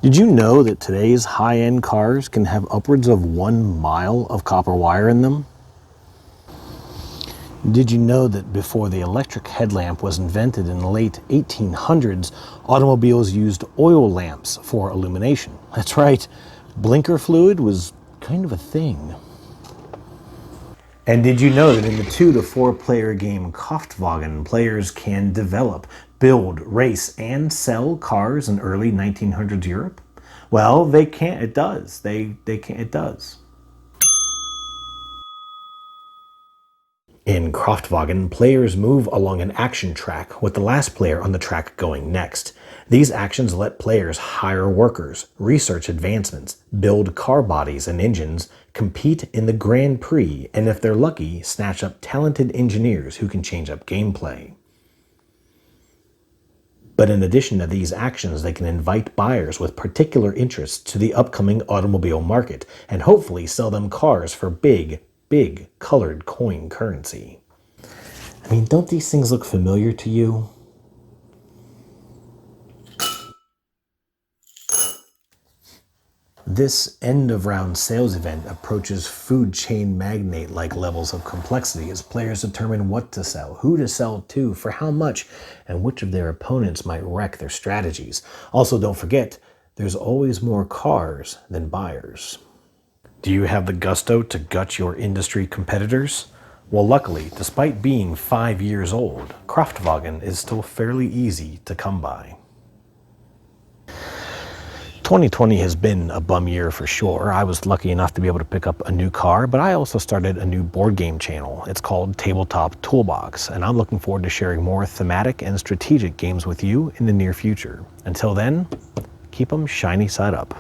Did you know that today's high-end cars can have upwards of 1 mile of copper wire in them? Did you know that before the electric headlamp was invented in the late 1800s, automobiles used oil lamps for illumination? That's right, blinker fluid was kind of a thing. And did you know that in the 2 to 4 player game Kraftwagen, players can develop, build, race, and sell cars in early 1900s Europe? Well, they can't. It does. They can't. It does. In Kraftwagen, players move along an action track with the last player on the track going next. These actions let players hire workers, research advancements, build car bodies and engines, compete in the Grand Prix, and if they're lucky, snatch up talented engineers who can change up gameplay. But in addition to these actions, they can invite buyers with particular interests to the upcoming automobile market and hopefully sell them cars for big colored coin currency. I mean, don't these things look familiar to you? This end-of-round sales event approaches food chain magnate-like levels of complexity as players determine what to sell, who to sell to, for how much, and which of their opponents might wreck their strategies. Also, don't forget, there's always more cars than buyers. Do you have the gusto to gut your industry competitors? Well, luckily, despite being 5 years old, Kraftwagen is still fairly easy to come by. 2020 has been a bum year for sure. I was lucky enough to be able to pick up a new car, but I also started a new board game channel. It's called Tabletop Toolbox, and I'm looking forward to sharing more thematic and strategic games with you in the near future. Until then, keep them shiny side up.